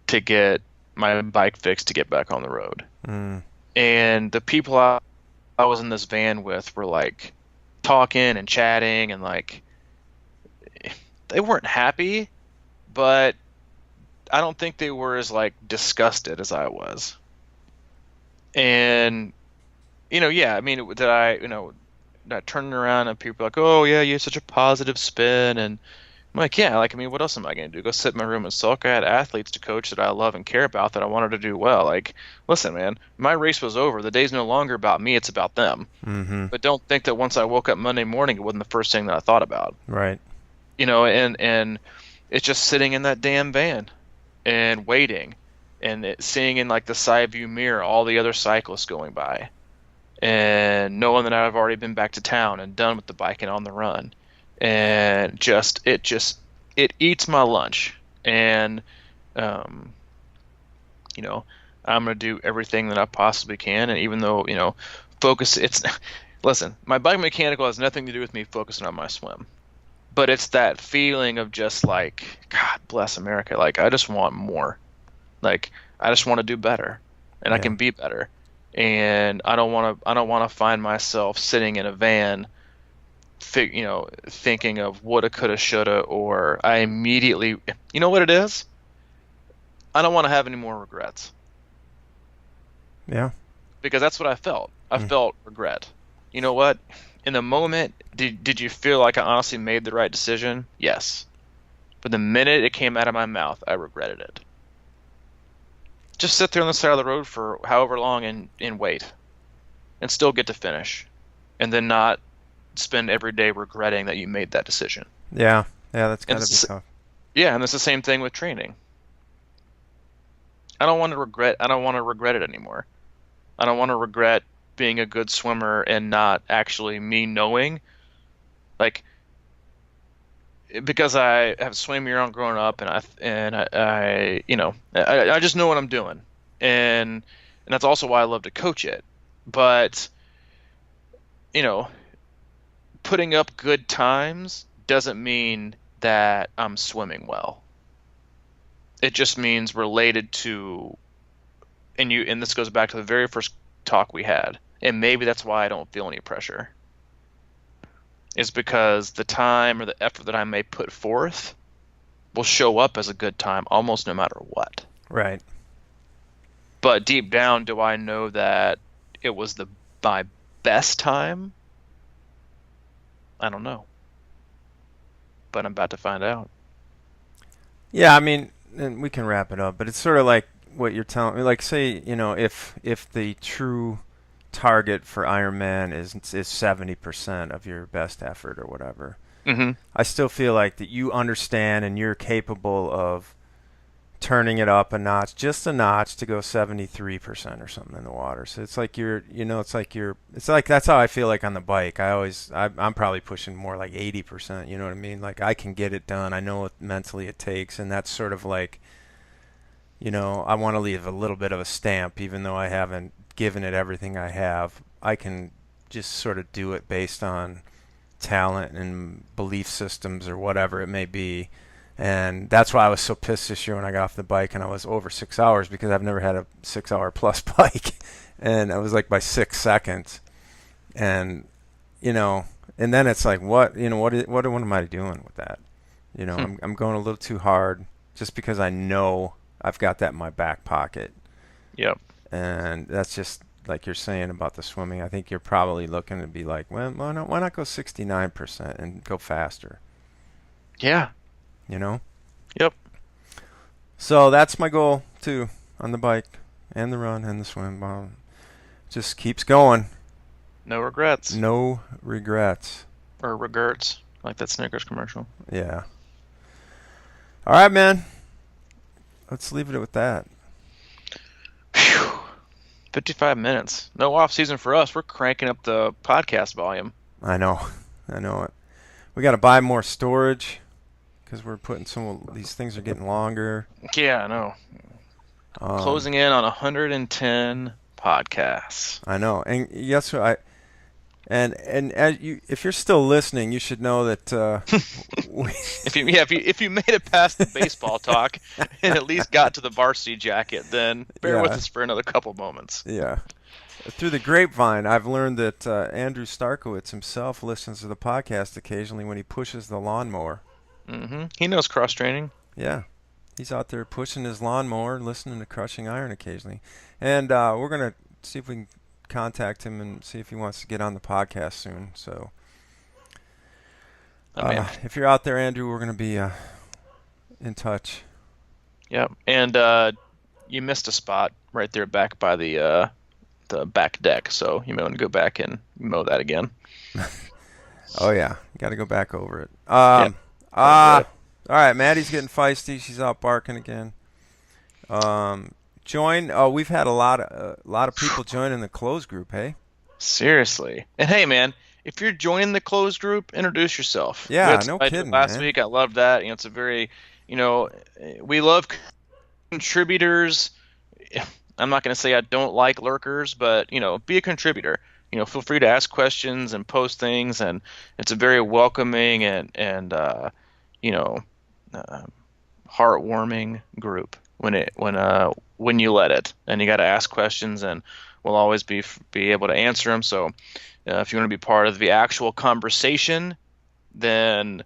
to get my bike fixed to get back on the road. Mm. And the people I was in this van with were like talking and chatting and like they weren't happy, but I don't think they were as like disgusted as I was. And yeah, I mean, did I, not turning around and people are like, oh yeah, you have such a positive spin, and I'm like, yeah, like I mean, what else am I gonna do? Go sit in my room and sulk? I had athletes to coach that I love and care about that I wanted to do well. Like, listen, man, my race was over. The day's no longer about me; it's about them. Mm-hmm. But don't think that once I woke up Monday morning, it wasn't the first thing that I thought about. Right. And it's just sitting in that damn van and waiting and seeing in like the side view mirror all the other cyclists going by and knowing that I've already been back to town and done with the bike and on the run, and it eats my lunch. And um, you know I'm gonna do everything that I possibly can. And even though focus, it's listen, my bike mechanical has nothing to do with me focusing on my swim, but it's that feeling of just like, God bless America, like I just want more. Like I just want to do better, and I Yeah. can be better. And I don't want to find myself sitting in a van, thinking of woulda, coulda, shoulda, or I immediately, you know what it is? I don't want to have any more regrets Yeah. because that's what I felt. I Mm. felt regret. You know what? In the moment, did you feel like I honestly made the right decision? Yes. But the minute it came out of my mouth, I regretted it. Just sit there on the side of the road for however long and wait and still get to finish and then not spend every day regretting that you made that decision. Yeah. Yeah. That's And got to be tough. yeah, and it's the same thing with training. I don't want to regret it anymore. I don't want to regret being a good swimmer and not actually me knowing, like, because I have swam year round growing up, and I just know what I'm doing. And that's also why I love to coach it. But, you know, putting up good times doesn't mean that I'm swimming well. It just means related to, and this goes back to the very first talk we had. And maybe that's why I don't feel any pressure. Is because the time or the effort that I may put forth will show up as a good time almost no matter what. Right. But deep down, do I know that it was my best time, I don't know, but I'm about to find out. Yeah, I mean, and we can wrap it up, but it's sort of like what you're telling me. Like, say, if the true target for Ironman is 70% of your best effort or whatever, Hmm. I still feel like that you understand and you're capable of turning it up a notch, just a notch to go 73% or something in the water. So it's like it's like that's how I feel like on the bike. I'm probably pushing more like 80%, you know what I mean? Like I can get it done. I know what mentally it takes, and that's sort of like, I want to leave a little bit of a stamp even though I haven't given it everything I have. I can just sort of do it based on talent and belief systems or whatever it may be. And that's why I was so pissed this year when I got off the bike and I was over 6 hours, because I've never had a 6 hour plus bike. And I was like by 6 seconds. And, you know, and then it's like, what am I doing with that? Hmm. I'm going a little too hard just because I know I've got that in my back pocket. Yep. And that's just like you're saying about the swimming. I think you're probably looking to be like, well, why not go 69% and go faster, Yeah. you know? Yep. So that's my goal too, on the bike and the run and the swim. Just keeps going. No regrets No regrets. or regrets, like that Snickers commercial. Yeah. All right, man. Let's leave it with that. Phew. 55 minutes. No off season for us. We're cranking up the podcast volume. I know. I know it. We got to buy more storage because we're putting these things are getting longer. Yeah, I know. Um, Closing in on 110 podcasts. I know. And yes, and as if you're still listening, you should know that we, If you made it past the baseball talk and at least got to the varsity jacket, then bear with yeah, us for another couple moments. yeah. Through the grapevine, I've learned that Andrew Starkowitz himself listens to the podcast occasionally when he pushes the lawnmower. He knows cross training. Yeah, he's out there pushing his lawnmower, listening to Crushing Iron occasionally. And we're going to see if we can contact him and see if he wants to get on the podcast soon. So Oh man. if you're out there, Andrew, we're going to be in touch. Yep. And you missed a spot right there back by the back deck, so you may want to go back and mow that again. Oh, yeah. Got to go back over it. Yep. All right. Maddie's getting feisty. She's out barking again. Join. Oh, we've had a lot of people joining the closed group. Hey. Seriously. And hey, man, if you're joining the closed group, introduce yourself. Yeah. No kidding, Last man. week, I loved that. It's a very, we love contributors. I'm not going to say I don't like lurkers, but be a contributor. Feel free to ask questions and post things, and it's a very welcoming and you know, uh, heartwarming group when you let it. And you got to ask questions, and we'll always be able to answer them. So if you want to be part of the actual conversation, then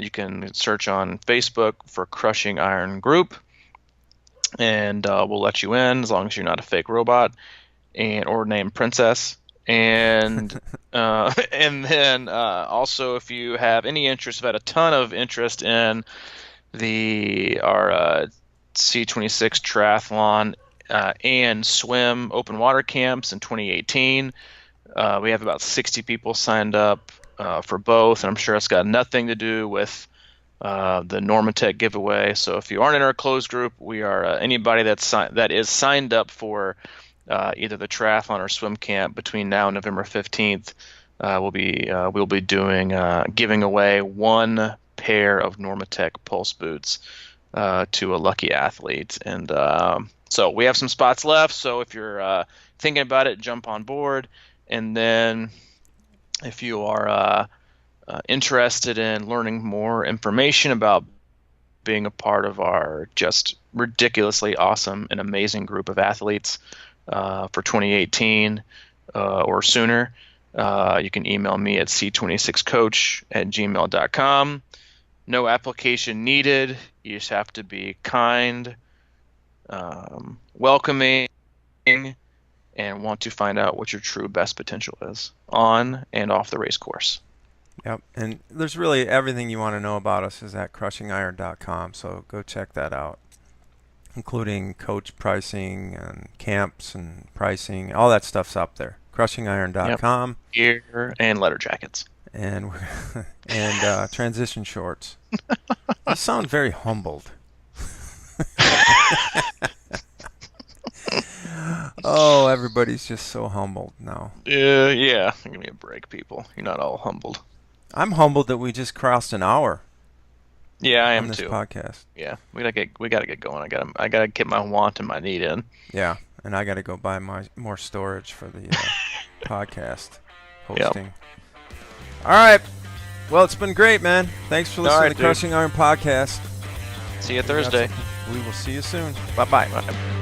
you can search on Facebook for Crushing Iron Group, and we'll let you in as long as you're not a fake robot or named Princess. And and then also, if you have any interest, I've had a ton of interest in our C26 triathlon and swim open water camps in 2018. We have about 60 people signed up for both, and I'm sure it's got nothing to do with the Normatec giveaway. So if you aren't in our closed group, we are anybody that is signed up for either the triathlon or swim camp between now and November 15th. We'll be giving away one pair of Normatec Pulse boots to a lucky athlete, and so we have some spots left. So if you're thinking about it, jump on board. And then if you are interested in learning more information about being a part of our just ridiculously awesome and amazing group of athletes for 2018 or sooner, you can email me at c26coach@gmail.com. No application needed. You just have to be kind, welcoming, and want to find out what your true best potential is on and off the race course. Yep. And there's really everything you want to know about us is at crushingiron.com. So go check that out, including coach pricing and camps and pricing. All that stuff's up there. crushingiron.com. Yep. Gear and letter jackets. And transition shorts. You sound very humbled. Oh, everybody's just so humbled now. Yeah. Give me a break, people. You're not all humbled. I'm humbled that we just crossed an hour. Yeah, I am on this too. Podcast. Yeah, we gotta get going. I gotta get my want and my need in. Yeah, and I gotta go buy more storage for the podcast hosting. Yep. All right. Well, it's been great, man. Thanks for listening to dude. Crushing Iron Podcast. See you Thursday. We will see you soon. Bye-bye. Bye.